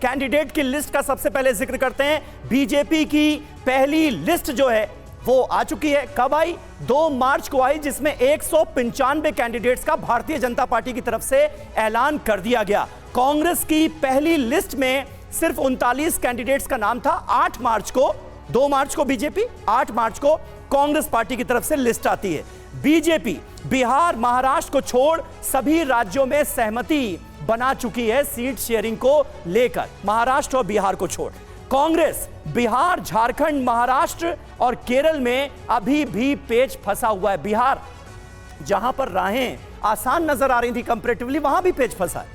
Candidate की list का सबसे पहले जिक्र करते हैं। बीजेपी की पहली लिस्ट जो है वो आ चुकी है। कब आई? 2 मार्च को आई, जिसमें 195 कैंडिडेट्स का भारतीय जनता पार्टी की तरफ से ऐलान कर दिया गया। कांग्रेस की पहली लिस्ट में सिर्फ 39 कैंडिडेट्स का नाम था। 8 मार्च को, 2 मार्च को बीजेपी, 8 मार्च को कांग्रेस पार्टी की तरफ से लिस्ट आती है। बीजेपी बिहार, महाराष्ट्र को छोड़ सभी राज्यों में सहमति बना चुकी है सीट शेयरिंग को लेकर, महाराष्ट्र और बिहार को छोड़। कांग्रेस बिहार, झारखंड, महाराष्ट्र और केरल में अभी भी पेच फंसा हुआ है। बिहार जहां पर राहें आसान नजर आ रही थी कंपैरेटिवली, वहां भी पेच फंसा है।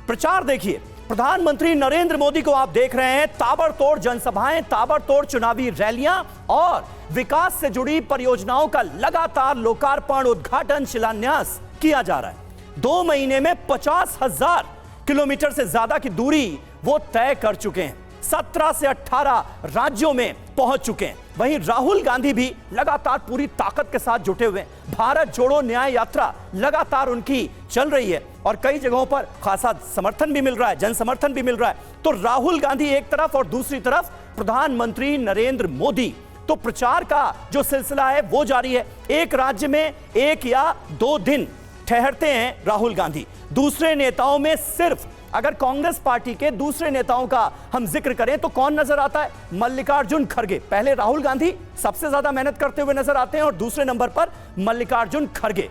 प्रचार देखिए, प्रधानमंत्री नरेंद्र मोदी को आप देख रहे हैं, ताबड़तोड़ जनसभाएं, ताबड़तोड़ चुनावी रैलियां और विकास से जुड़ी परियोजनाओं का लगातार लोकार्पण, उद्घाटन, शिलान्यास किया जा रहा है। 2 महीने में 50,000 किलोमीटर से ज्यादा की दूरी वो तय कर चुके हैं। 17 से 18 राज्यों में पहुंच चुके हैं। वहीं राहुल गांधी भी लगातार पूरी ताकत के साथ जुटे हुए हैं। भारत जोड़ो न्याय यात्रा लगातार उनकी चल रही है और कई जगहों पर खासा समर्थन भी मिल रहा है, जन समर्थन भी मिल रहा है। तो राहुल गांधी एक तरफ और दूसरी तरफ प्रधानमंत्री नरेंद्र मोदी, तो प्रचार का जो सिलसिला है वो जारी है। एक राज्य में 1 या 2 दिन ठहरते हैं राहुल गांधी। दूसरे नेताओं में सिर्फ, अगर कांग्रेस पार्टी के दूसरे नेताओं का हम जिक्र करें तो कौन नजर आता है? मल्लिकार्जुन खड़गे। पहले राहुल गांधी सबसे ज्यादा मेहनत करते हुए नजर आते हैं और दूसरे नंबर पर मल्लिकार्जुन खड़गे।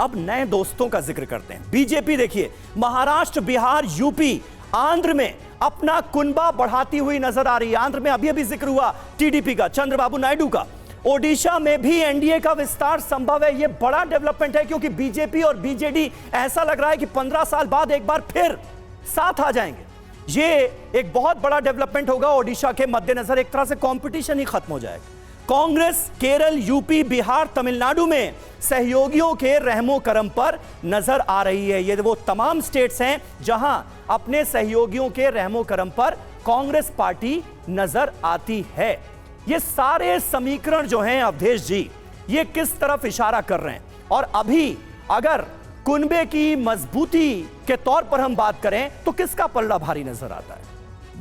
अब नए दोस्तों का जिक्र करते हैं। बीजेपी देखिए, महाराष्ट्र, बिहार, यूपी, आंध्र में अपना कुनबा बढ़ाती हुई नजर आ रही है। आंध्र में अभी अभी जिक्र हुआ टीडीपी का, चंद्रबाबू नायडू का। ओडिशा में भी एनडीए का विस्तार संभव है। यह बड़ा डेवलपमेंट है क्योंकि बीजेपी और बीजेडी ऐसा लग रहा है कि 15 साल बाद एक बार फिर साथ आ जाएंगे। यह एक बहुत बड़ा डेवलपमेंट होगा। ओडिशा के मद्देनजर एक तरह से कंपटीशन ही खत्म हो जाएगा। कांग्रेस केरल, यूपी, बिहार, तमिलनाडु में सहयोगियों के रहमो करम पर नजर आ रही है। ये वो तमाम स्टेट्स हैं जहां अपने सहयोगियों के रहमो करम पर कांग्रेस पार्टी नजर आती है। ये सारे समीकरण जो हैं अवधेश जी, ये किस तरफ इशारा कर रहे हैं? और अभी अगर कुनबे की मजबूती के तौर पर हम बात करें तो किसका पलड़ा भारी नजर आता है?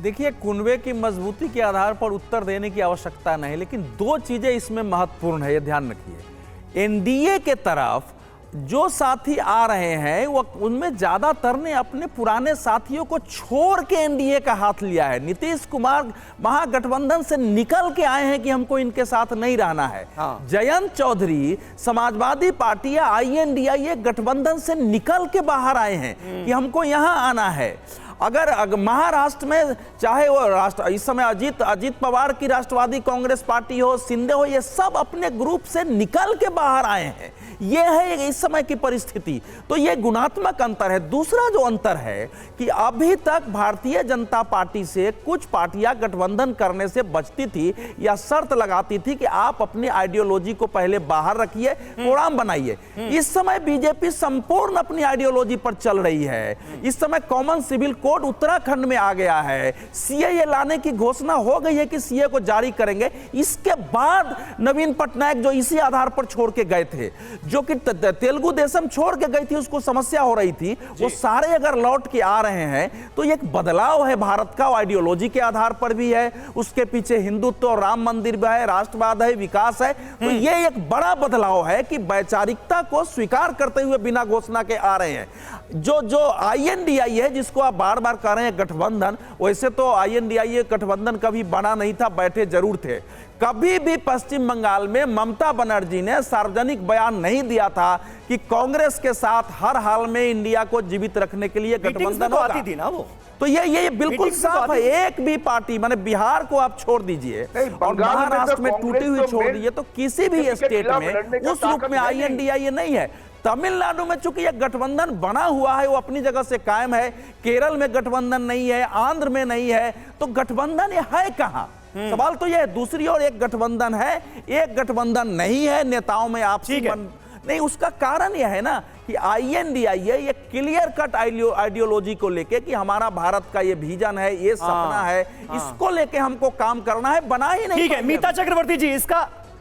देखिए, कुनबे की मजबूती के आधार पर उत्तर देने की आवश्यकता नहीं, लेकिन 2 चीजें इसमें महत्वपूर्ण है, ये ध्यान रखिए। एनडीए के तरफ जो साथी आ रहे हैं वो उनमें ज्यादातर ने अपने पुराने साथियों को छोड़ के एनडीए का हाथ लिया है। नीतीश कुमार महागठबंधन से निकल के आए हैं कि हमको इनके साथ नहीं रहना है। जयंत चौधरी समाजवादी पार्टी या INDIA गठबंधन से निकल के बाहर आए हैं कि हमको यहां आना है। अगर महाराष्ट्र में चाहे वो राष्ट्र इस समय अजीत पवार की राष्ट्रवादी कांग्रेस पार्टी हो, शिंदे हो, ये सब अपने ग्रुप से निकल के बाहर आए हैं। ये है इस समय की परिस्थिति। तो ये गुणात्मक अंतर है। दूसरा जो अंतर है कि अभी तक भारतीय जनता पार्टी से कुछ पार्टियां गठबंधन करने से बचती थी या शर्त लगाती थी कि आप अपनी आइडियोलॉजी को पहले बाहर रखिए, प्रोग्राम बनाइए। इस समय बीजेपी संपूर्ण अपनी आइडियोलॉजी पर चल रही है। इस समय कॉमन सिविल कोड उत्तराखंड में आ गया है। सीएए लाने की घोषणा हो गई है कि सीए को जारी करेंगे। इसके बाद नवीन पटनायक जो इसी आधार पर छोड़ के गए थे, जो कि तेलुगु देशम छोड़ के गई थी, उसको समस्या हो रही थी, वो सारे अगर लौट के आ रहे हैं तो एक बदलाव है भारत का। आइडियोलॉजी के आधार पर भी है, उसके पीछे हिंदुत्व और राम मंदिर भी है, राष्ट्रवाद है, विकास है। तो ये एक बड़ा बदलाव है कि वैचारिकता को स्वीकार करते हुए बिना घोषणा के आ रहे हैं। जो INDIA है, जिसको आप बार बार कह रहे हैं गठबंधन, वैसे तो INDIA गठबंधन कभी बना नहीं था, बैठे जरूर थे। कभी भी पश्चिम बंगाल में ममता बनर्जी ने सार्वजनिक बयान नहीं दिया था कि कांग्रेस के साथ हर हाल में इंडिया को जीवित रखने के लिए गठबंधन होगा। आती थी ना वो। तो ये बिल्कुल साफ है। एक भी पार्टी, माने बिहार को आप छोड़ दीजिए और महाराष्ट्र में टूटी हुई छोड़ दीजिए, तो किसी भी स्टेट में उस रूप में INDIA नहीं है। तमिलनाडु में चूंकि एक गठबंधन बना हुआ है, वो अपनी जगह से कायम है। केरल में गठबंधन नहीं है, आंध्र में नहीं है, तो गठबंधन ये है कहां? सवाल तो यह। दूसरी ओर एक गठबंधन है, एक गठबंधन नहीं है। नेताओं में आपसी नहीं, उसका कारण यह है ना कि INDIA ये क्लियर कट आइडियोलॉजी को लेके कि हमारा भारत का ये विजन है, ये सपना है, इसको लेके हमको काम करना है, बना ही नहीं। ठीक है, मीता चक्रवर्ती जी,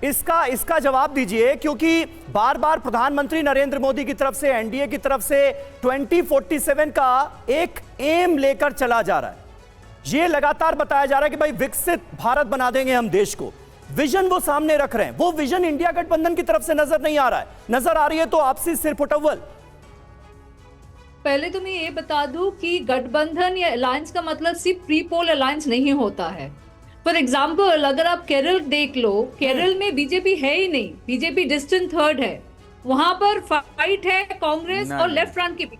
इसका जवाब दीजिए, क्योंकि बार बार प्रधानमंत्री नरेंद्र मोदी की तरफ से, एनडीए की तरफ से 2047 का एक एम लेकर चला जा रहा है। ये लगातार बताया जा रहा है कि भाई विकसित भारत बना देंगे हम देश को, विजन वो सामने रख रहे हैं, वो विजन इंडिया गठबंधन की तरफ से नजर नहीं आ रहा है, नजर आ रही है तो आपसी सिरपुटअव्वल। पहले तो मैं ये बता दूं कि गठबंधन या अलायंस का मतलब सिर्फ प्री पोल अलायंस नहीं होता है। फॉर एग्जाम्पल अगर आप केरल देख लो, केरल में बीजेपी है ही नहीं, बीजेपी डिस्टेंट थर्ड है, वहां पर फाइट है कांग्रेस और लेफ्ट फ्रंट के बीच।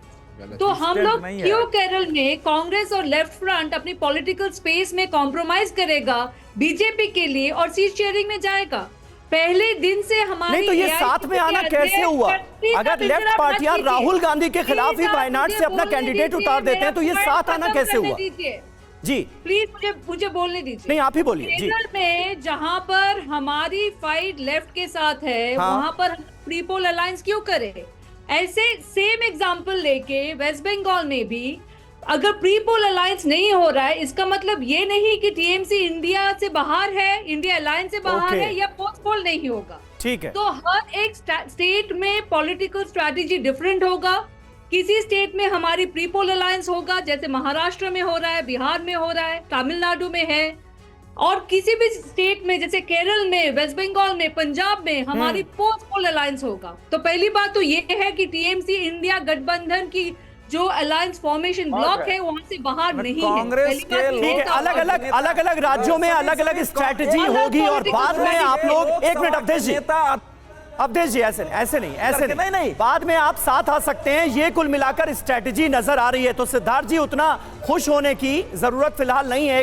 तो हम लोग क्यों केरल में कांग्रेस और लेफ्ट फ्रंट अपनी पॉलिटिकल स्पेस में कॉम्प्रोमाइज करेगा बीजेपी के लिए और सीट शेयरिंग में जाएगा? पहले दिन से हमारी नहीं तो ये साथ में आना कैसे हुआ? अगर लेफ्ट पार्टियां राहुल गांधी के खिलाफ ही वायनाड से अपना कैंडिडेट उतार देते हैं तो ये साथ आना कैसे हुआ? जी प्लीज मुझे बोलने दीजिए। नहीं आप ही बोलिए जी। केरल में जहां पर हमारी फाइट लेफ्ट के साथ है, वहां पर हम प्री पोल अलायंस क्यों करें? ऐसे सेम एग्जांपल लेके वेस्ट बंगाल में भी अगर प्री पोल अलायंस नहीं हो रहा है, इसका मतलब ये नहीं कि टीएमसी इंडिया से बाहर है, इंडिया अलायंस से बाहर है या पोस्ट पोल नहीं होगा। ठीक है, तो हर एक स्टेट में पॉलिटिकल स्ट्रैटेजी डिफरेंट होगा। किसी स्टेट में हमारी प्री पोल अलायंस होगा, जैसे महाराष्ट्र में हो रहा है, बिहार में हो रहा है, तमिलनाडु में है, और किसी भी स्टेट में जैसे केरल में, वेस्ट बंगाल में, पंजाब में हमारी पोस्ट पोल अलायंस होगा। तो पहली बात तो ये है कि टीएमसी इंडिया गठबंधन की जो अलायंस फॉर्मेशन ब्लॉक है वहां से बाहर नहीं है। कांग्रेस के ठीक है, अलग अलग राज्यों में अलग अलग स्ट्रैटेजी होगी और बाद में आप लोग, एक मिनट अवधेश जी ऐसे नहीं, बाद में आप साथ आ सकते हैं, ये कुल मिलाकर स्ट्रैटेजी नजर आ रही है। तो सिद्धार्थ जी उतना खुश होने की जरूरत फिलहाल नहीं है।